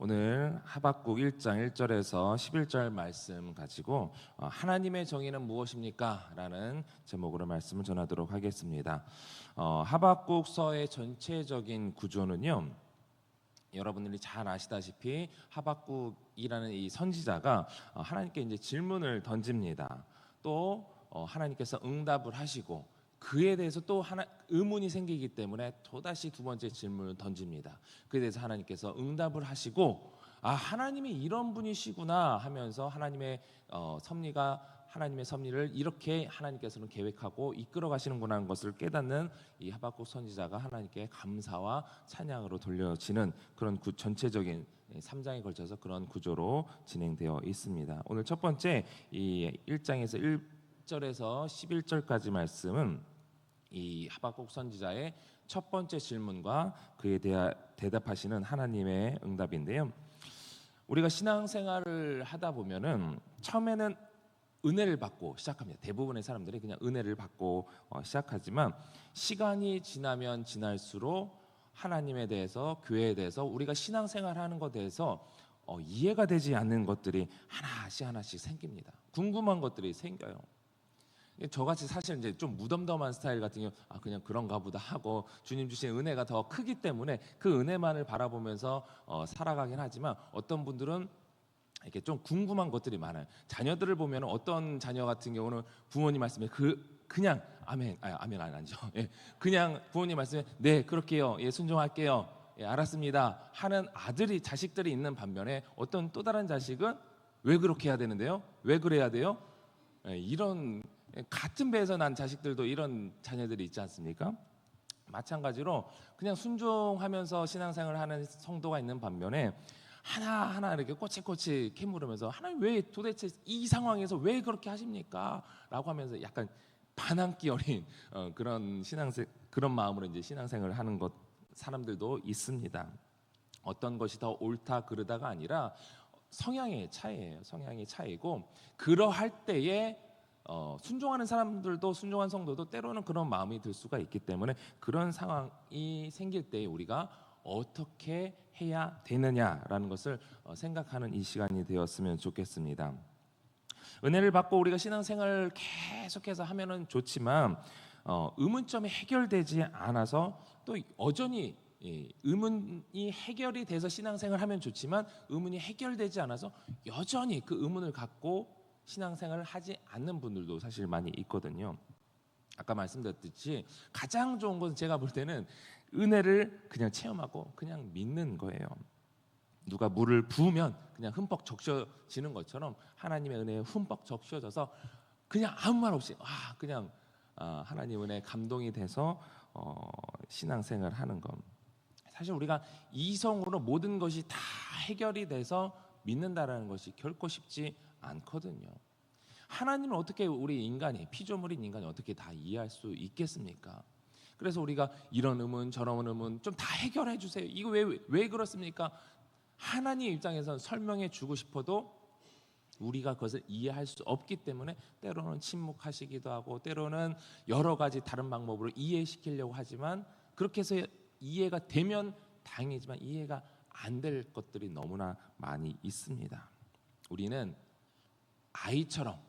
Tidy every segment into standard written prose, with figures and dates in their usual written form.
오늘 하박국 1장 1절에서 11절 말씀 가지고 하나님의 정의는 무엇입니까? 라는 제목으로 말씀을 전하도록 하겠습니다. 하박국서의 전체적인 구조는요, 여러분들이 잘 아시다시피 하박국이라는 이 선지자가 하나님께 이제 질문을 던집니다. 또 하나님께서 응답을 하시고 그에 대해서 또 의문이 생기기 때문에 또다시 두 번째 질문을 던집니다. 그에 대해서 하나님께서 응답을 하시고 하나님이 이런 분이시구나 하면서 하나님의 섭리를 이렇게 하나님께서는 계획하고 이끌어 가시는구나 하는 것을 깨닫는 이 하박국 선지자가 하나님께 감사와 찬양으로 돌려지는 그런 전체적인 3장에 걸쳐서 그런 구조로 진행되어 있습니다. 오늘 첫 번째 이 1장에서 1절에서 11절까지 말씀은 이 하박국 선지자의 첫 번째 질문과 그에 대해 대답하시는 하나님의 응답인데요. 우리가 신앙생활을 하다 보면은 처음에는 은혜를 받고 시작합니다. 대부분의 사람들이 그냥 은혜를 받고 시작하지만 시간이 지나면 지날수록 하나님에 대해서, 교회에 대해서, 우리가 신앙생활하는 것에 대해서 이해가 되지 않는 것들이 하나씩 생깁니다. 궁금한 것들이 생겨요. 저같이 사실 이제 좀 무덤덤한 스타일 같은 경우 그냥 그런가 보다 하고 주님 주신 은혜가 더 크기 때문에 그 은혜만을 바라보면서 살아가긴 하지만 어떤 분들은 이렇게 좀 궁금한 것들이 많아요. 자녀들을 보면 어떤 자녀 같은 경우는 부모님 말씀에 그냥 아멘 아니죠. 예, 그냥 부모님 말씀에 네 그렇게요, 예 순종할게요, 예 알았습니다 하는 자식들이 있는 반면에 어떤 또 다른 자식은 왜 그렇게 해야 되는데요? 왜 그래야 돼요? 예, 이런 같은 배에서 난 자식들도 이런 자녀들이 있지 않습니까? 마찬가지로 그냥 순종하면서 신앙생활을 하는 성도가 있는 반면에 하나하나 이렇게 꼬치꼬치 캐물으면서 하나님 왜 도대체 이 상황에서 왜 그렇게 하십니까? 라고 하면서 약간 반항기 어린 그런 마음으로 이제 신앙생활을 하는 사람들도 있습니다. 어떤 것이 더 옳다 그르다가 아니라 성향의 차이예요. 성향의 차이고 그러할 때에 순종하는 사람들도, 순종한 성도도 때로는 그런 마음이 들 수가 있기 때문에 그런 상황이 생길 때 우리가 어떻게 해야 되느냐라는 것을 생각하는 이 시간이 되었으면 좋겠습니다. 은혜를 받고 우리가 신앙생활을 계속해서 하면은 좋지만 의문점이 해결되지 않아서 또 여전히 의문이 해결이 돼서 신앙생활을 하면 좋지만 의문이 해결되지 않아서 여전히 그 의문을 갖고 신앙생활을 하지 않는 분들도 사실 많이 있거든요. 아까 말씀드렸듯이 가장 좋은 것은 제가 볼 때는 은혜를 그냥 체험하고 그냥 믿는 거예요. 누가 물을 부으면 그냥 흠뻑 적셔지는 것처럼 하나님의 은혜에 흠뻑 적셔져서 그냥 아무 말 없이 그냥 하나님 은혜에 감동이 돼서 신앙생활을 하는 것. 사실 우리가 이성으로 모든 것이 다 해결이 돼서 믿는다라는 것이 결코 쉽지 않거든요. 하나님은 어떻게 우리 인간이, 피조물인 인간이 어떻게 다 이해할 수 있겠습니까? 그래서 우리가 이런 의문 저런 의문 좀 다 해결해 주세요. 이거 왜 그렇습니까? 하나님 입장에서는 설명해 주고 싶어도 우리가 그것을 이해할 수 없기 때문에 때로는 침묵하시기도 하고 때로는 여러 가지 다른 방법으로 이해시키려고 하지만 그렇게 해서 이해가 되면 다행이지만 이해가 안 될 것들이 너무나 많이 있습니다. 우리는 아이처럼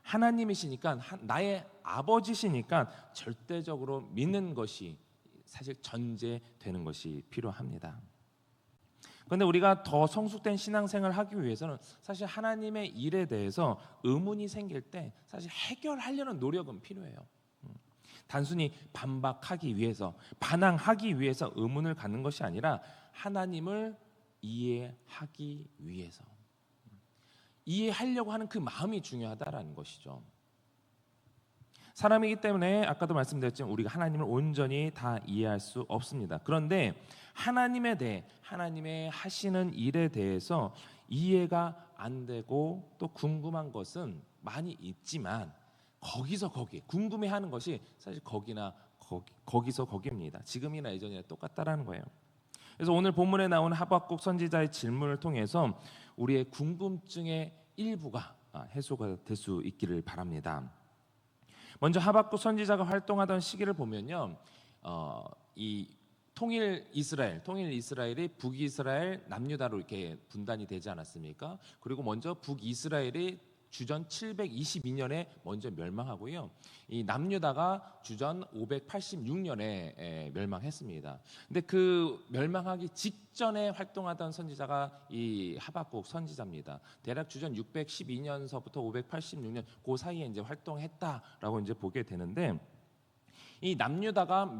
하나님이시니까, 나의 아버지시니까 절대적으로 믿는 것이 사실 전제되는 것이 필요합니다. 그런데 우리가 더 성숙된 신앙생활을 하기 위해서는 사실 하나님의 일에 대해서 의문이 생길 때 사실 해결하려는 노력은 필요해요. 단순히 반박하기 위해서, 반항하기 위해서 의문을 갖는 것이 아니라 하나님을 이해하기 위해서, 이해하려고 하는 그 마음이 중요하다라는 것이죠. 사람이기 때문에 아까도 말씀드렸지만 우리가 하나님을 온전히 다 이해할 수 없습니다. 그런데 하나님에 대해, 하나님의 하시는 일에 대해서 이해가 안 되고 또 궁금한 것은 많이 있지만 거기서 거기 궁금해하는 것이 사실 거기서 거기입니다. 지금이나 예전이나 똑같다라는 거예요. 그래서 오늘 본문에 나온 하박국 선지자의 질문을 통해서 우리의 궁금증의 일부가 해소가 될 수 있기를 바랍니다. 먼저 하박국 선지자가 활동하던 시기를 보면요, 이 통일 이스라엘이 북이스라엘, 남유다로 이렇게 분단이 되지 않았습니까? 그리고 먼저 북이스라엘이 주전 722년에 먼저 멸망하고요. 이 남유다가 주전 586년에 멸망했습니다. 근데 그 멸망하기 직전에 활동하던 선지자가 이 하박국 선지자입니다. 대략 주전 612년서부터 586년 그 사이에 이제 활동했다라고 이제 보게 되는데, 이 남유다가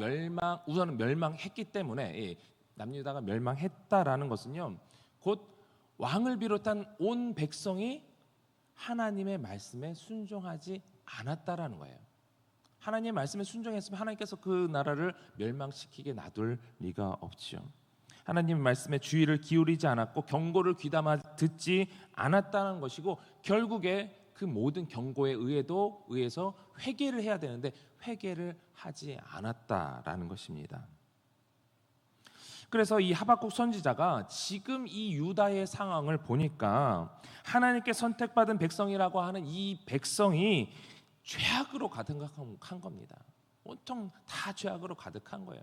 우선은 멸망했기 때문에 남유다가 멸망했다라는 것은요, 곧 왕을 비롯한 온 백성이 하나님의 말씀에 순종하지 않았다라는 거예요. 하나님의 말씀에 순종했으면 하나님께서 그 나라를 멸망시키게 놔둘 리가 없죠. 하나님의 말씀에 주의를 기울이지 않았고 경고를 귀담아 듣지 않았다는 것이고, 결국에 그 모든 경고에 의해서 회개를 해야 되는데 회개를 하지 않았다라는 것입니다. 그래서 이 하박국 선지자가 지금 이 유다의 상황을 보니까 하나님께 선택받은 백성이라고 하는 이 백성이 죄악으로 가득한 겁니다. 온통 다 죄악으로 가득한 거예요.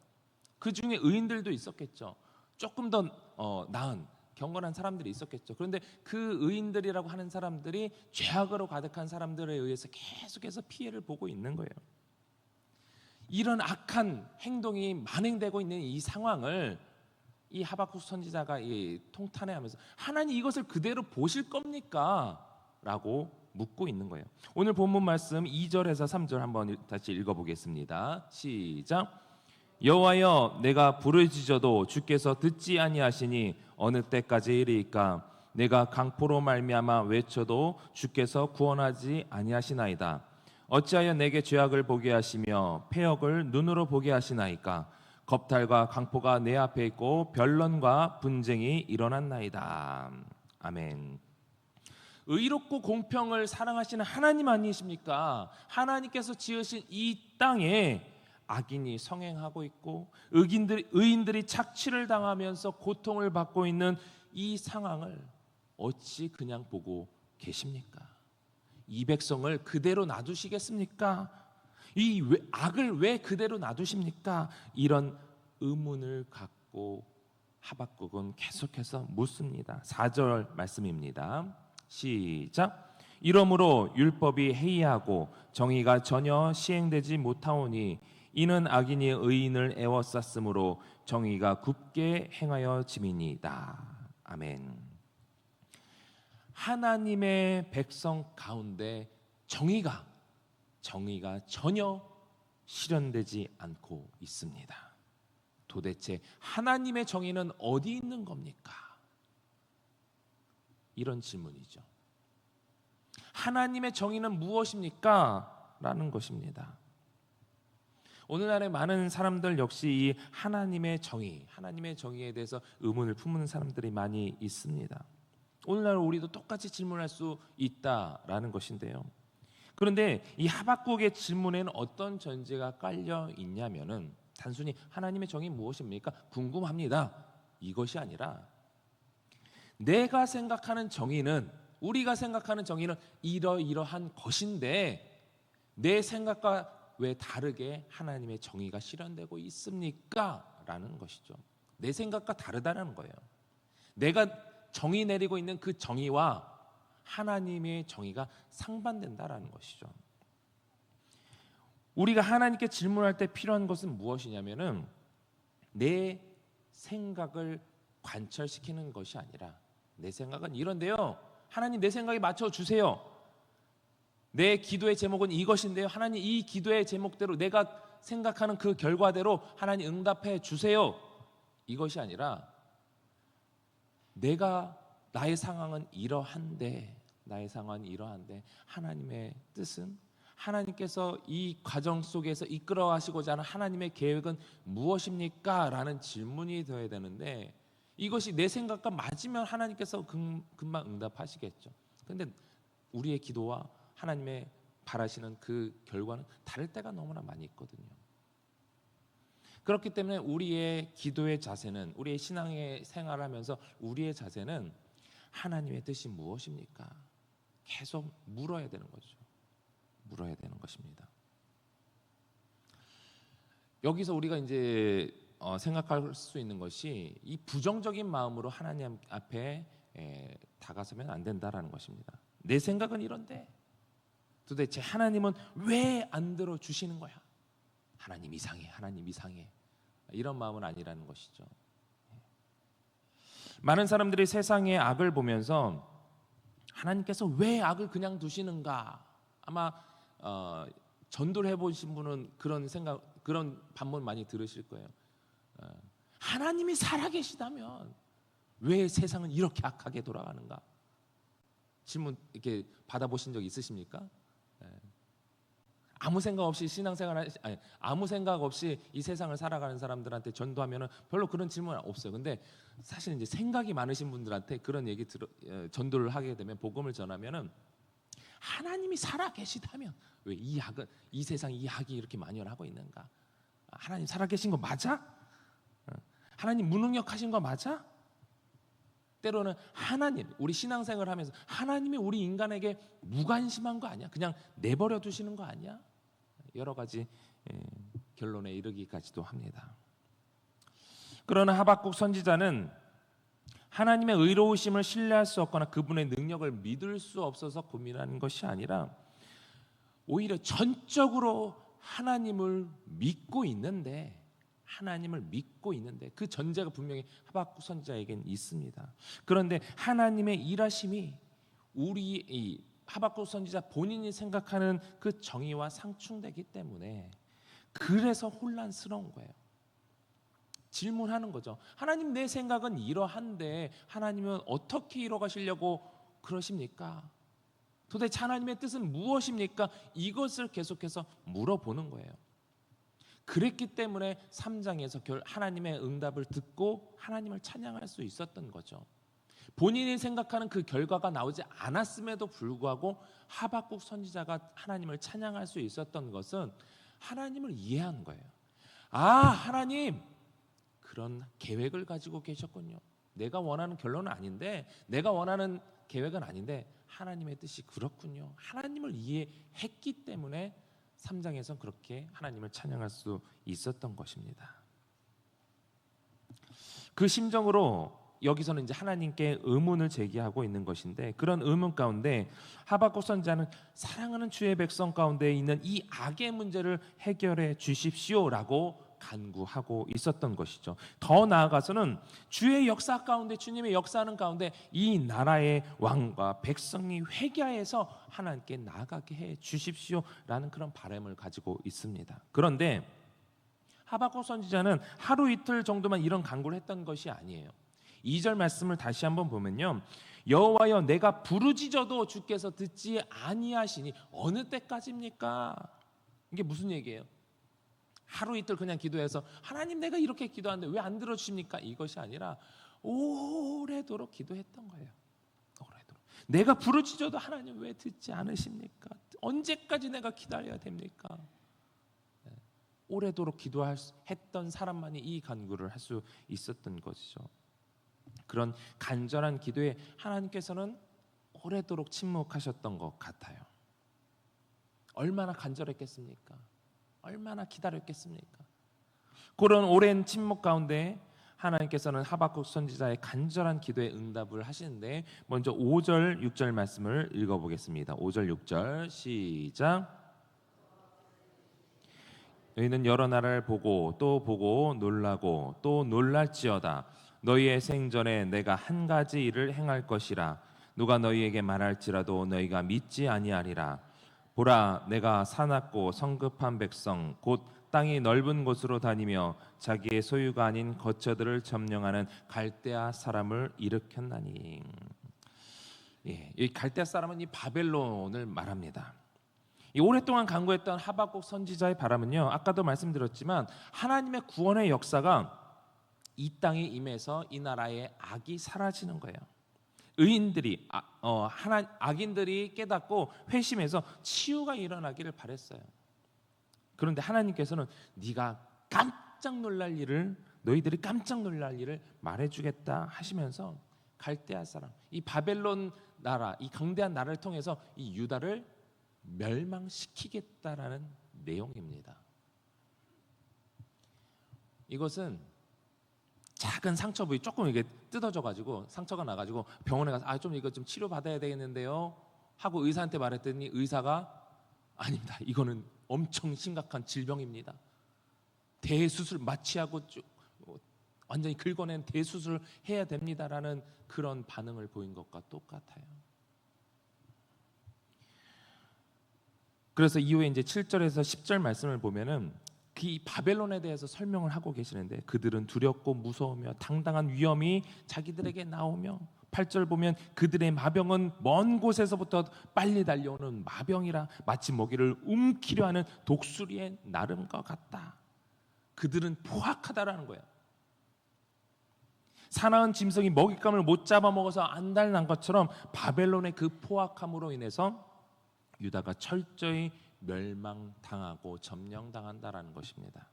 그 중에 의인들도 있었겠죠. 조금 더 나은 경건한 사람들이 있었겠죠. 그런데 그 의인들이라고 하는 사람들이 죄악으로 가득한 사람들에 의해서 계속해서 피해를 보고 있는 거예요. 이런 악한 행동이 만행되고 있는 이 상황을 이 하박국 선지자가 통탄해하면서 하나님 이것을 그대로 보실 겁니까? 라고 묻고 있는 거예요. 오늘 본문 말씀 2절에서 3절 한번 다시 읽어보겠습니다. 시작. 여호와여, 내가 부르짖어도 주께서 듣지 아니하시니 어느 때까지 이리이까? 내가 강포로 말미암아 외쳐도 주께서 구원하지 아니하시나이다. 어찌하여 내게 죄악을 보게 하시며 패역을 눈으로 보게 하시나이까? 겁탈과 강포가 내 앞에 있고 변론과 분쟁이 일어났나이다. 아멘. 의롭고 공평을 사랑하시는 하나님 아니십니까? 하나님께서 지으신 이 땅에 악인이 성행하고 있고 의인들이 착취를 당하면서 고통을 받고 있는 이 상황을 어찌 그냥 보고 계십니까? 이 백성을 그대로 놔두시겠습니까? 이 악을 왜 그대로 놔두십니까? 이런 의문을 갖고 하박국은 계속해서 묻습니다. 4절 말씀입니다. 시작. 이러므로 율법이 해이하고 정의가 전혀 시행되지 못하오니 이는 악인이 의인을 애워쌌으므로 정의가 굽게 행하여 짐이니이다. 아멘. 하나님의 백성 가운데 정의가 전혀 실현되지 않고 있습니다. 도대체 하나님의 정의는 어디 있는 겁니까? 이런 질문이죠. 하나님의 정의는 무엇입니까? 라는 것입니다. 오늘날의 많은 사람들 역시 이 하나님의 정의에 대해서 의문을 품는 사람들이 많이 있습니다. 오늘날 우리도 똑같이 질문할 수 있다라는 것인데요. 그런데 이 하박국의 질문에는 어떤 전제가 깔려 있냐면은 단순히 하나님의 정의 무엇입니까? 궁금합니다. 이것이 아니라 내가 생각하는 정의는, 우리가 생각하는 정의는 이러이러한 것인데 내 생각과 왜 다르게 하나님의 정의가 실현되고 있습니까? 라는 것이죠. 내 생각과 다르다는 거예요. 내가 정의 내리고 있는 그 정의와 하나님의 정의가 상반된다라는 것이죠. 우리가 하나님께 질문할 때 필요한 것은 무엇이냐면은 내 생각을 관철시키는 것이 아니라 내 생각은 이런데요. 하나님 내 생각에 맞춰 주세요. 내 기도의 제목은 이것인데요. 하나님 이 기도의 제목대로 내가 생각하는 그 결과대로 하나님 응답해 주세요. 이것이 아니라 나의 상황은 이러한데 하나님의 뜻은, 하나님께서 이 과정 속에서 이끌어 가시고자 하는 하나님의 계획은 무엇입니까? 라는 질문이 되어야 되는데 이것이 내 생각과 맞으면 하나님께서 금방 응답하시겠죠. 그런데 우리의 기도와 하나님의 바라시는 그 결과는 다를 때가 너무나 많이 있거든요. 그렇기 때문에 우리의 기도의 자세는, 우리의 신앙의 생활하면서 우리의 자세는 하나님의 뜻이 무엇입니까? 계속 물어야 되는 거죠. 물어야 되는 것입니다. 여기서 우리가 이제 생각할 수 있는 것이 이 부정적인 마음으로 하나님 앞에 다가서면 안 된다라는 것입니다. 내 생각은 이런데 도대체 하나님은 왜 안 들어주시는 거야? 하나님 이상해, 하나님 이상해. 이런 마음은 아니라는 것이죠. 많은 사람들이 세상의 악을 보면서 하나님께서 왜 악을 그냥 두시는가? 아마 전도를 해보신 분은 그런 생각, 그런 반문 많이 들으실 거예요. 하나님이 살아계시다면 왜 세상은 이렇게 악하게 돌아가는가? 질문 이렇게 받아보신 적 있으십니까? 아무 생각 없이 아무 생각 없이 이 세상을 살아가는 사람들한테 전도하면은 별로 그런 질문 없어요. 근데 사실 이제 생각이 많으신 분들한테 그런 얘기 전도를 하게 되면 복음을 전하면은 하나님이 살아 계시다면 왜 이 세상 이 악이 이렇게 만연하고 있는가? 하나님 살아 계신 거 맞아? 하나님 무능력하신 거 맞아? 때로는 하나님, 우리 신앙생활을 하면서 하나님이 우리 인간에게 무관심한 거 아니야? 그냥 내버려 두시는 거 아니야? 여러 가지 결론에 이르기까지도 합니다. 그러나 하박국 선지자는 하나님의 의로우심을 신뢰할 수 없거나 그분의 능력을 믿을 수 없어서 고민하는 것이 아니라 오히려 전적으로 하나님을 믿고 있는데 그 전제가 분명히 하박국 선지자에겐 있습니다. 그런데 하나님의 일하심이 이 하박국 선지자 본인이 생각하는 그 정의와 상충되기 때문에 그래서 혼란스러운 거예요. 질문하는 거죠. 하나님, 내 생각은 이러한데 하나님은 어떻게 이뤄가시려고 그러십니까? 도대체 하나님의 뜻은 무엇입니까? 이것을 계속해서 물어보는 거예요. 그랬기 때문에 3장에서 하나님의 응답을 듣고 하나님을 찬양할 수 있었던 거죠. 본인이 생각하는 그 결과가 나오지 않았음에도 불구하고 하박국 선지자가 하나님을 찬양할 수 있었던 것은 하나님을 이해한 거예요. 하나님 그런 계획을 가지고 계셨군요. 내가 원하는 결론은 아닌데, 내가 원하는 계획은 아닌데 하나님의 뜻이 그렇군요. 하나님을 이해했기 때문에 3장에서 그렇게 하나님을 찬양할 수 있었던 것입니다. 그 심정으로 여기서는 이제 하나님께 의문을 제기하고 있는 것인데, 그런 의문 가운데 하박국 선지자는 사랑하는 주의 백성 가운데 있는 이 악의 문제를 해결해 주십시오라고 간구하고 있었던 것이죠. 더 나아가서는 주의 역사 가운데, 주님의 역사하는 가운데 이 나라의 왕과 백성이 회개해서 하나님께 나아가게 해 주십시오라는 그런 바람을 가지고 있습니다. 그런데 하박국 선지자는 하루 이틀 정도만 이런 간구를 했던 것이 아니에요. 2절 말씀을 다시 한번 보면요, 여호와여 내가 부르짖어도 주께서 듣지 아니하시니 어느 때까지입니까? 이게 무슨 얘기예요? 하루 이틀 그냥 기도해서 하나님 내가 이렇게 기도하는데 왜 안 들어주십니까? 이것이 아니라 오래도록 기도했던 거예요. 오래도록. 내가 부르짖어도 하나님 왜 듣지 않으십니까? 언제까지 내가 기다려야 됩니까? 오래도록 기도했던 사람만이 이 간구를 할 수 있었던 것이죠. 그런 간절한 기도에 하나님께서는 오래도록 침묵하셨던 것 같아요. 얼마나 간절했겠습니까? 얼마나 기다렸겠습니까? 그런 오랜 침묵 가운데 하나님께서는 하박국 선지자의 간절한 기도에 응답을 하시는데, 먼저 5절 6절 말씀을 읽어보겠습니다. 5절 6절 시작. 너희는 여러 나라를 보고 또 보고 놀라고 또 놀랄지어다. 너희의 생전에 내가 한 가지 일을 행할 것이라. 누가 너희에게 말할지라도 너희가 믿지 아니하리라. 보라, 내가 사납고 성급한 백성 곧 땅이 넓은 곳으로 다니며 자기의 소유가 아닌 거처들을 점령하는 갈대아 사람을 일으켰나니. 이 갈대아 사람은 이 바벨론을 말합니다. 이 오랫동안 간구했던 하박국 선지자의 바람은요, 아까도 말씀드렸지만 하나님의 구원의 역사가 이 땅에 임해서 이 나라의 악이 사라지는 거예요. 의인들이 악인들이 깨닫고 회심해서 치유가 일어나기를 바랬어요. 그런데 하나님께서는 네가 깜짝 놀랄 일을, 너희들이 깜짝 놀랄 일을 말해주겠다 하시면서 갈대아 사람, 이 바벨론 나라, 이 강대한 나라를 통해서 이 유다를 멸망시키겠다라는 내용입니다. 이것은 작은 상처 부위 조금 이게 뜯어져가지고 상처가 나가지고 병원에 가서 좀 이거 좀 치료 받아야 되겠는데요 하고 의사한테 말했더니 의사가 아닙니다. 이거는 엄청 심각한 질병입니다. 대수술 마취하고 완전히 긁어낸 대수술을 해야 됩니다라는 그런 반응을 보인 것과 똑같아요. 그래서 이후에 이제 7절에서 10절 말씀을 보면은 이 바벨론에 대해서 설명을 하고 계시는데 그들은 두렵고 무서우며 당당한 위험이 자기들에게 나오며 8절 보면 그들의 마병은 먼 곳에서부터 빨리 달려오는 마병이라 마치 먹이를 움키려 하는 독수리의 나름과 같다. 그들은 포악하다라는 거예요. 사나운 짐승이 먹잇감을 못 잡아먹어서 안달난 것처럼 바벨론의 그 포악함으로 인해서 유다가 철저히 멸망당하고 점령당한다라는 것입니다.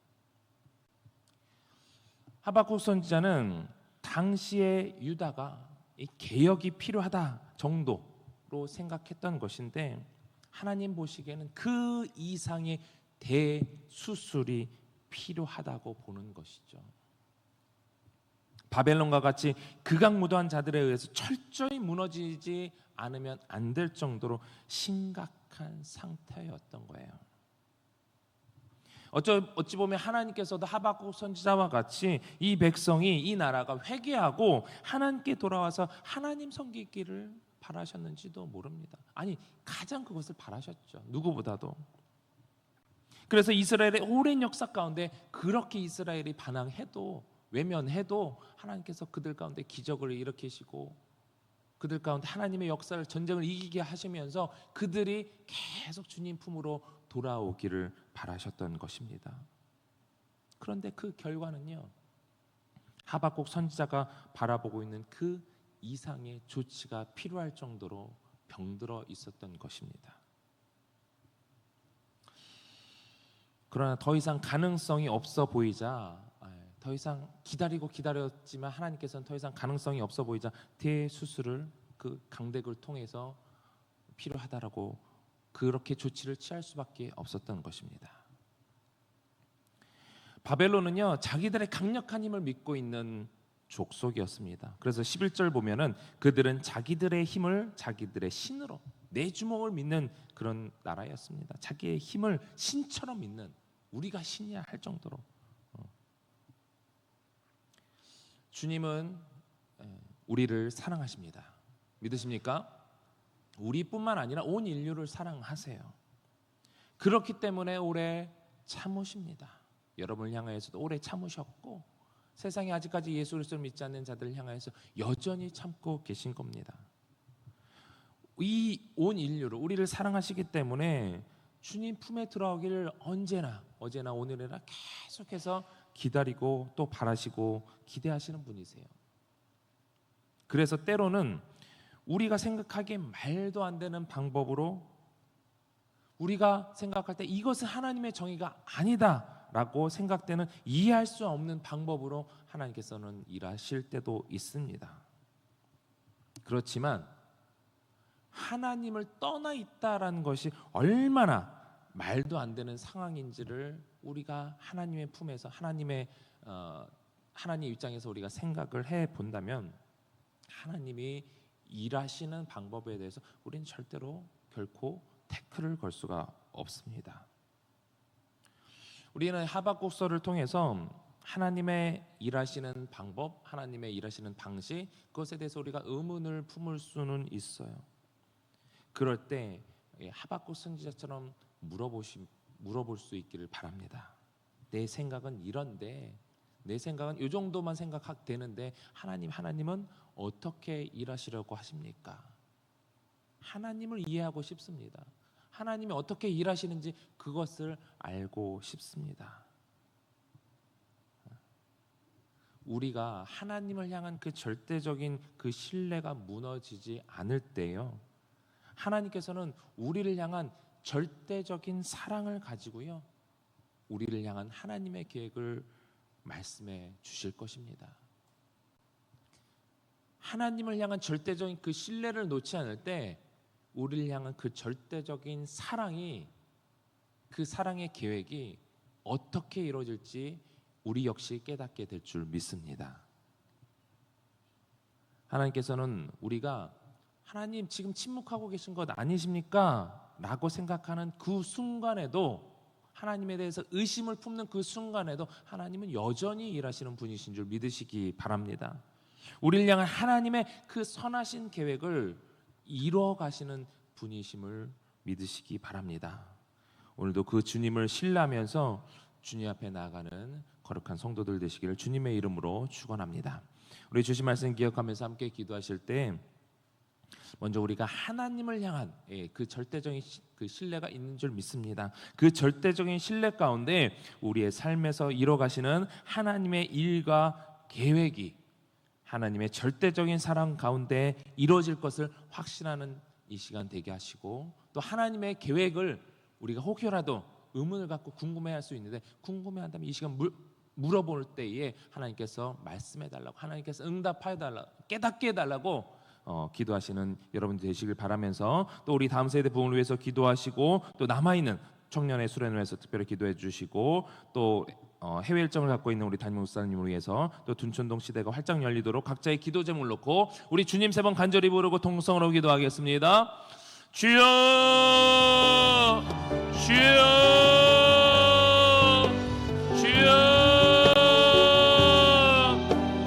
하박국 선지자는 당시의 유다가 이 개혁이 필요하다 정도로 생각했던 것인데 하나님 보시기에는 그 이상의 대수술이 필요하다고 보는 것이죠. 바벨론과 같이 극악무도한 자들에 의해서 철저히 무너지지 않으면 안 될 정도로 심각한 상태였던 거예요. 어찌 보면 하나님께서도 하박국 선지자와 같이 이 백성이 이 나라가 회개하고 하나님께 돌아와서 하나님 섬기기를 바라셨는지도 모릅니다. 아니 가장 그것을 바라셨죠. 누구보다도. 그래서 이스라엘의 오랜 역사 가운데 그렇게 이스라엘이 반항해도 외면해도 하나님께서 그들 가운데 기적을 일으키시고 그들 가운데 하나님의 역사를 전쟁을 이기게 하시면서 그들이 계속 주님 품으로 돌아오기를 바라셨던 것입니다. 그런데 그 결과는요, 하박국 선지자가 바라보고 있는 그 이상의 조치가 필요할 정도로 병들어 있었던 것입니다. 그러나 더 이상 가능성이 없어 보이자 더 이상 기다렸지만 하나님께서는 더 이상 가능성이 없어 보이자 대수술을 그 강대국을 통해서 필요하다라고 그렇게 조치를 취할 수밖에 없었던 것입니다. 바벨론은요 자기들의 강력한 힘을 믿고 있는 족속이었습니다. 그래서 11절 보면은 그들은 자기들의 힘을 자기들의 신으로 내 주먹을 믿는 그런 나라였습니다. 자기의 힘을 신처럼 믿는 우리가 신이야 할 정도로. 주님은 우리를 사랑하십니다. 믿으십니까? 우리뿐만 아니라 온 인류를 사랑하세요. 그렇기 때문에 오래 참으십니다. 여러분을 향하여서도 오래 참으셨고 세상에 아직까지 예수 그리스도를 믿지 않는 자들을 향하여서 여전히 참고 계신 겁니다. 이 온 인류를 우리를 사랑하시기 때문에 주님 품에 들어오기를 언제나 어제나 오늘이나 계속해서 기다리고 또 바라시고 기대하시는 분이세요. 그래서 때로는 우리가 생각하기에 말도 안 되는 방법으로 우리가 생각할 때 이것은 하나님의 정의가 아니다라고 생각되는 이해할 수 없는 방법으로 하나님께서는 일하실 때도 있습니다. 그렇지만 하나님을 떠나 있다라는 것이 얼마나 말도 안 되는 상황인지를 우리가 하나님의 품에서 하나님 입장에서 우리가 생각을 해 본다면 하나님이 일하시는 방법에 대해서 우리는 절대로 결코 태클을 걸 수가 없습니다. 우리는 하박국서를 통해서 하나님의 일하시는 방법, 하나님의 일하시는 방식, 그것에 대해서 우리가 의문을 품을 수는 있어요. 그럴 때 하박국 선지자처럼 물어볼 수 있기를 바랍니다. 내 생각은 이런데, 내 생각은 이 정도만 생각되는데 하나님은 어떻게 일하시려고 하십니까? 하나님을 이해하고 싶습니다. 하나님이 어떻게 일하시는지 그것을 알고 싶습니다. 우리가 하나님을 향한 그 절대적인 그 신뢰가 무너지지 않을 때요, 하나님께서는 우리를 향한 절대적인 사랑을 가지고요, 우리를 향한 하나님의 계획을 말씀해 주실 것입니다. 하나님을 향한 절대적인 그 신뢰를 놓지 않을 때 우리를 향한 그 절대적인 사랑이, 그 사랑의 계획이 어떻게 이루어질지 우리 역시 깨닫게 될 줄 믿습니다. 하나님께서는 우리가 하나님 지금 침묵하고 계신 것 아니십니까? 라고 생각하는 그 순간에도, 하나님에 대해서 의심을 품는 그 순간에도 하나님은 여전히 일하시는 분이신 줄 믿으시기 바랍니다. 우리를 향한 하나님의 그 선하신 계획을 이루어 가시는 분이심을 믿으시기 바랍니다. 오늘도 그 주님을 신뢰하면서 주님 앞에 나아가는 거룩한 성도들 되시기를 주님의 이름으로 축원합니다. 우리 주신 말씀 기억하면서 함께 기도하실 때 먼저 우리가 하나님을 향한 그 절대적인 그 신뢰가 있는 줄 믿습니다. 그 절대적인 신뢰 가운데 우리의 삶에서 이뤄가시는 하나님의 일과 계획이 하나님의 절대적인 사랑 가운데 이루어질 것을 확신하는 이 시간 되게 하시고, 또 하나님의 계획을 우리가 혹여라도 의문을 갖고 궁금해할 수 있는데, 궁금해한다면 이 시간 물어볼 때에 하나님께서 말씀해달라고, 하나님께서 응답해달라고, 깨닫게 해달라고 기도하시는 여러분들 되시길 바라면서, 또 우리 다음 세대 부흥을 위해서 기도하시고, 또 남아있는 청년의 수련을 위해서 특별히 기도해 주시고, 또 해외 일정을 갖고 있는 우리 담임 목사님을 위해서 또 둔촌동 시대가 활짝 열리도록 각자의 기도 제목을 놓고 우리 주님 3번 간절히 부르고 통성으로 기도하겠습니다. 주여